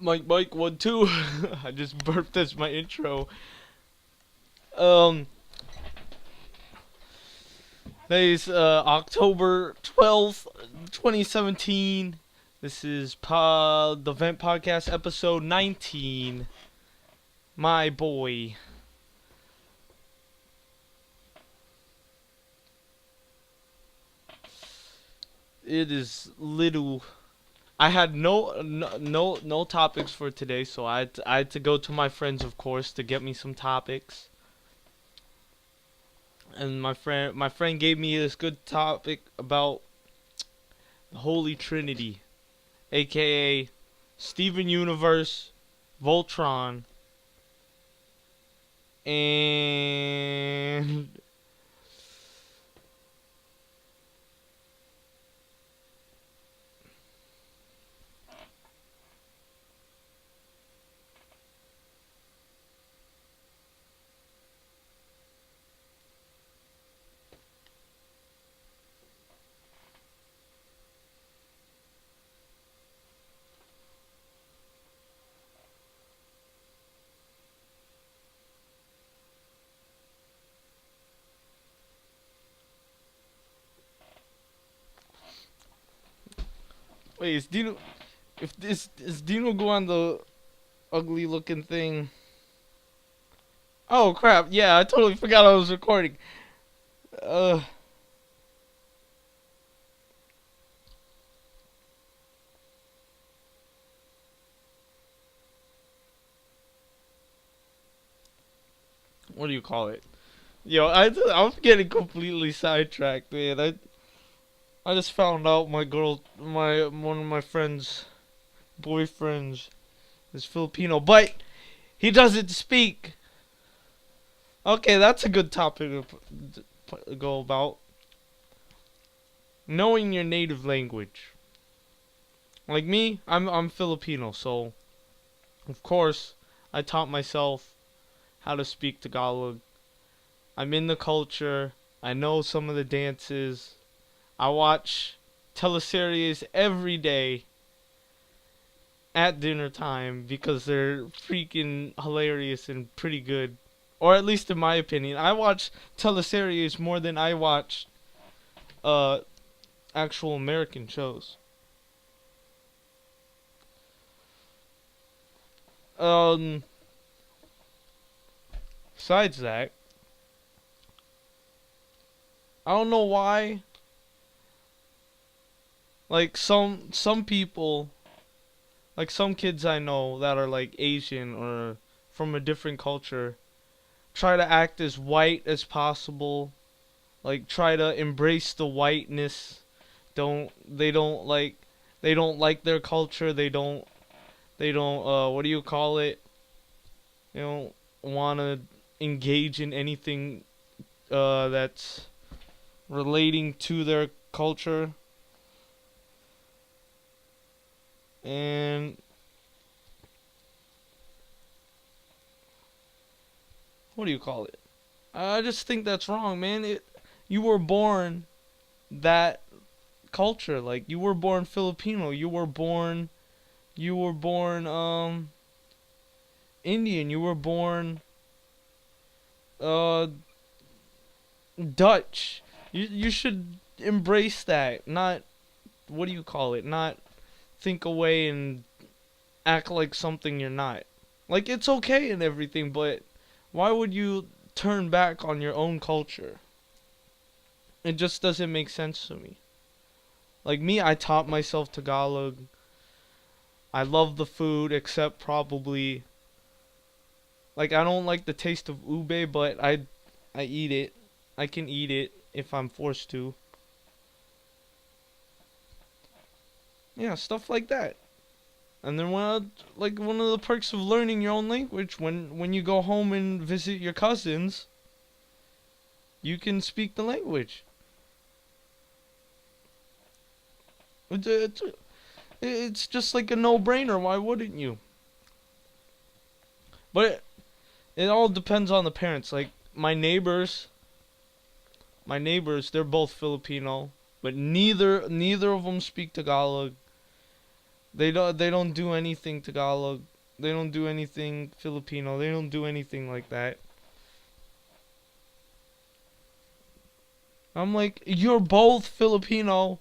Mike, 1, 2. I just burped as my intro. Um, Today's October 12th, 2017. This is the Vent Podcast episode 19. My boy. It is little. I had no topics for today, so I had to go to my friends, of course, to get me some topics. And my friend gave me this good topic about the Holy Trinity, aka Steven Universe, Voltron, and wait, is Dino? If this is Dino go on the ugly looking thing? Oh crap! Yeah, I totally forgot I was recording. Uh, what do you call it? Yo, I'm getting completely sidetracked, man. I just found out my one of my friends' boyfriends is Filipino, but he doesn't speak. Okay, that's a good topic to go about. Knowing your native language. Like me, I'm Filipino, so of course I taught myself how to speak Tagalog. I'm in the culture. I know some of the dances. I watch teleseries every day at dinner time because they're freaking hilarious and pretty good. Or at least in my opinion. I watch teleseries more than I watch uh actual American shows. Um Besides that, I don't know why like some people, like some kids I know that are like Asian or from a different culture, try to act as white as possible, like try to embrace the whiteness. Don't they don't like they don't like their culture. They don't what do you call it? They don't want to engage in anything that's relating to their culture. And what do you call it? I just think that's wrong, man. You were born that culture. Like you were born Filipino. You were born Indian. You were born uh Dutch. You should embrace that. Not what do you call it? Not think away and act like something you're not. Like it's okay and everything, but why would you turn back on your own culture? It just doesn't make sense to me. Like me, I taught myself Tagalog. I love the food, except probably like I don't like the taste of ube, but I eat it. I can eat it if I'm forced to. Yeah, stuff like that. And then one of the perks of learning your own language when you go home and visit your cousins, you can speak the language. It's, it's, it's just like a no-brainer. Why wouldn't you? But it all depends on the parents. Like my neighbors, they're both Filipino, but neither of them speak Tagalog. They don't do anything Tagalog. They don't do anything Filipino. They don't do anything like that. I'm like, you're both Filipino.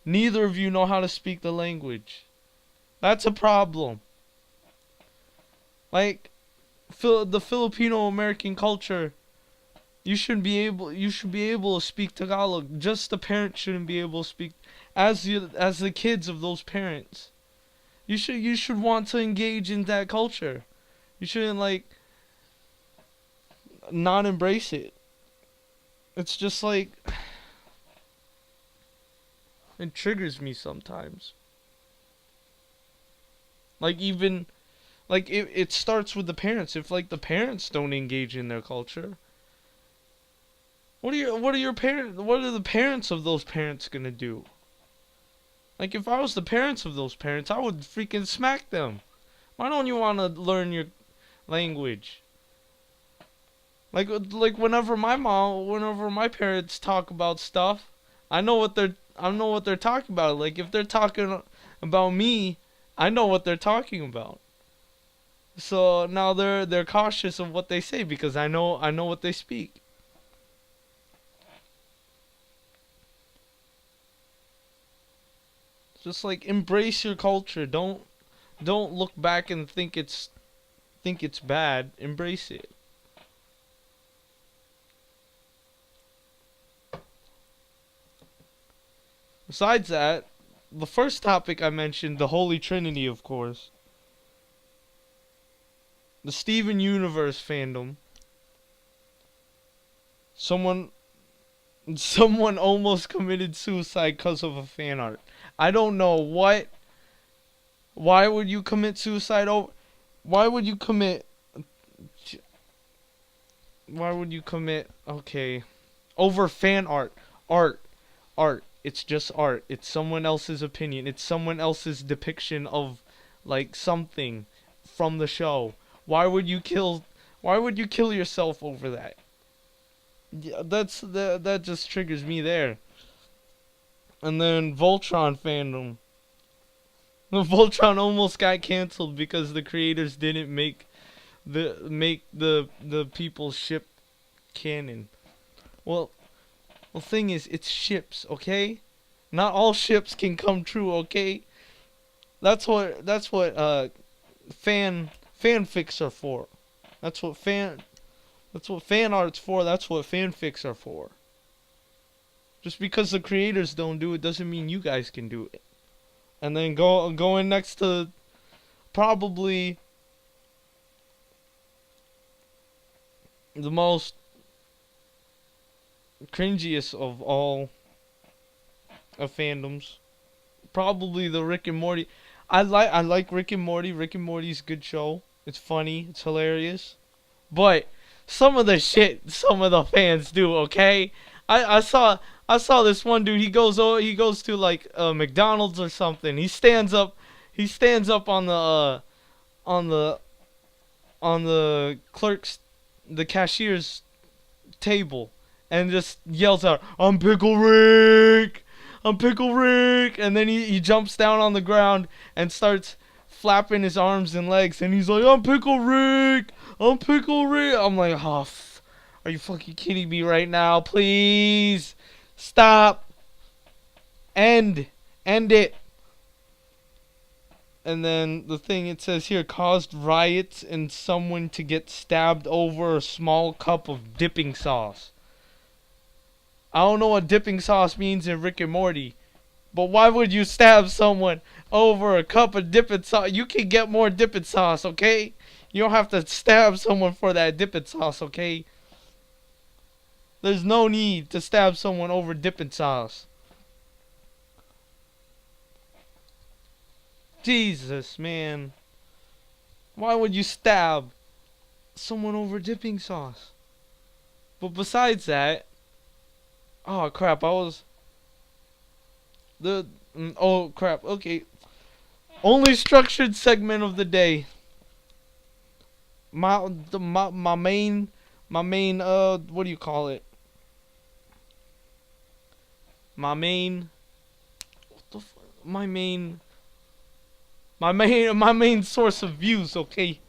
Neither of you know how to speak the language. That's a problem. Like, the Filipino American culture, you should be able to speak Tagalog. Just the parents shouldn't be able to speak as the kids of those parents. You should want to engage in that culture. You shouldn't like not embrace it. It's just like it triggers me sometimes. Like even like it starts with the parents. If like the parents don't engage in their culture, what are the parents of those parents gonna do? Like if I was the parents of those parents, I would freaking smack them. Why don't you want to learn your language? Like whenever my parents talk about stuff, I know what they're talking about. Like if they're talking about me, I know what they're talking about. So now they're cautious of what they say because I know what they speak. Just like embrace your culture. Don't look back and think it's bad. Embrace it. Besides that, the first topic I mentioned, the Holy Trinity, of course. The Steven Universe fandom. Someone someone almost committed suicide because of a fan art. I don't know what. Why would you commit suicide over? Why would you commit? Why would you commit? Okay, over fan art, art, art. It's just art. It's someone else's opinion. It's someone else's depiction of like something from the show. Why would you kill? Why would you kill yourself over that? Yeah, that just triggers me there. And then Voltron fandom. Voltron almost got canceled because the creators didn't make the people's ship canon. Well, the thing is, it's ships, okay? Not all ships can come true, okay? That's what fanfics are for. That's what fan art's for. That's what fanfics are for. Just because the creators don't do it doesn't mean you guys can do it. And then going next to probably the most cringiest of all of fandoms, probably the Rick and Morty. I like Rick and Morty. Rick and Morty's a good show. It's funny. It's hilarious. But some of the shit some of the fans do, okay? I saw this one dude. He goes to like McDonald's or something. He stands up on the on the clerk's the cashier's table and just yells out, "I'm Pickle Rick! I'm Pickle Rick!" And then he jumps down on the ground and starts flapping his arms and legs and he's like, "I'm Pickle Rick! I'm Pickle Rick!" I'm like, oh, are you fucking kidding me right now? Please stop. End it. And then the thing it says here caused riots and someone to get stabbed over a small cup of dipping sauce. I don't know what dipping sauce means in Rick and Morty, but why would you stab someone over a cup of dipping sauce? You can get more dipping sauce, okay? You don't have to stab someone for that dipping sauce, okay? There's no need to stab someone over dipping sauce. Jesus, man. Why would you stab someone over dipping sauce? But besides that, oh crap, oh crap, okay. Only structured segment of the day. My main what do you call it? My main My main source of views, okay,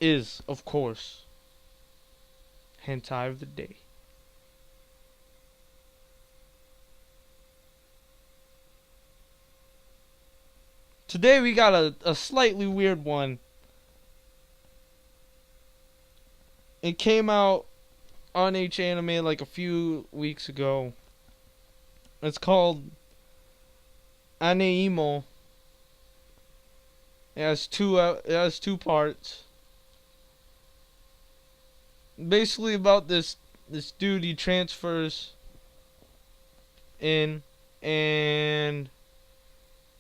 is of course hentai of the day. Today we got a slightly weird one. It came out on H Anime like a few weeks ago. It's called Aneimo. It has two parts. Basically about this dude, he transfers in, and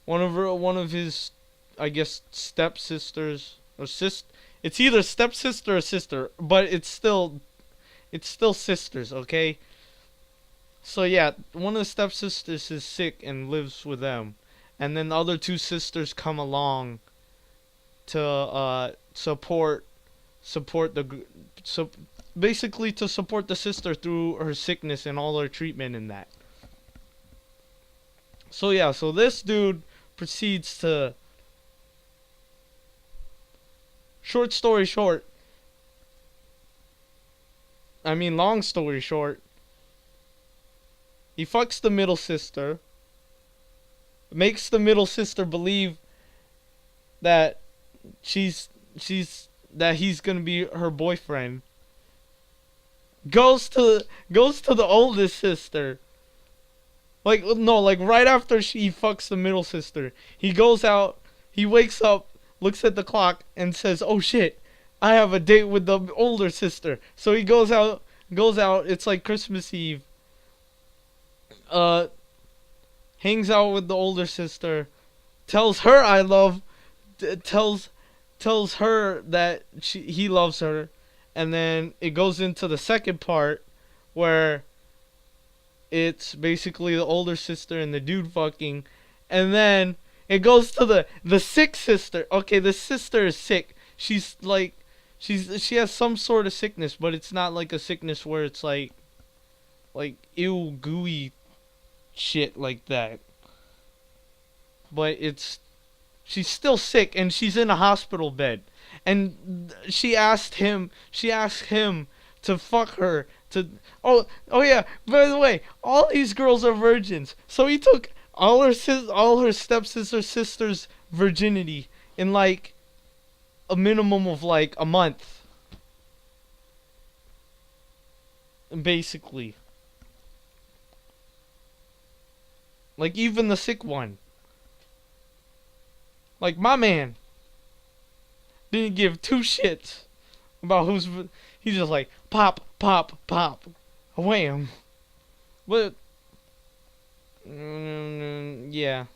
one of his, I guess, stepsisters or it's either stepsister or sister, but it's still sisters, okay? So yeah, one of the stepsisters is sick and lives with them, and then the other two sisters come along to support so basically to support the sister through her sickness and all her treatment and that. So yeah, so this dude proceeds to, short story short, I mean long story short, he fucks the middle sister, makes the middle sister believe that she's that he's gonna be her boyfriend. Goes to the oldest sister. Like no, like right after he fucks the middle sister, he goes out, he wakes up, looks at the clock, and says, "Oh shit, I have a date with the older sister." So he goes out. It's like Christmas Eve. Uh, Hangs out with the older sister, tells her I love, tells her that he loves her, and then it goes into the second part where it's basically the older sister and the dude fucking, and then it goes to the sick sister. Okay, the sister is sick. She's like she has some sort of sickness, but it's not like a sickness where it's like ew gooey shit like that. But she's still sick and she's in a hospital bed. And she asked him to fuck her to oh yeah, by the way, all these girls are virgins. So he took all her stepsister's virginity in like a minimum of like a month. Basically. Like even the sick one. Like my man didn't give two shits about who's. He's just like pop, pop, pop, wham. But yeah.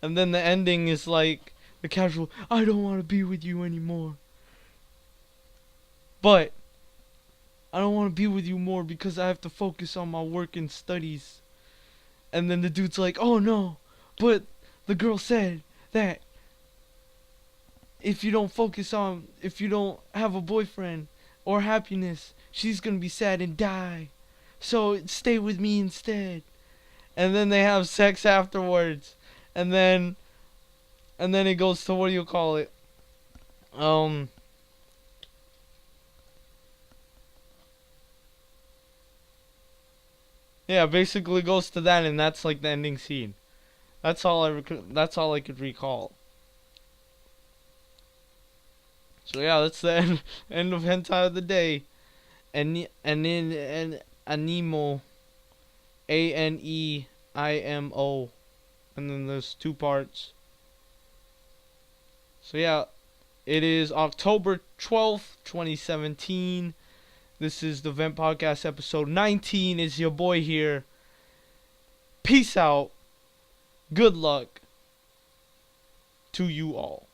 And then the ending is like the casual. I don't want to be with you anymore. But I don't want to be with you more because I have to focus on my work and studies. And then the dude's like, oh no, but the girl said that if you don't have a boyfriend or happiness, she's gonna be sad and die. So stay with me instead. And then they have sex afterwards. And then it goes to, what do you call it? Yeah, basically goes to that, and that's like the ending scene. That's all I could recall. So yeah, that's the end of hentai of the day. And Anemo, Aneimo, and then there's two parts. So yeah, it is October 12th, 2017. This is the Vent Podcast episode 19. Is your boy here. Peace out. Good luck to you all.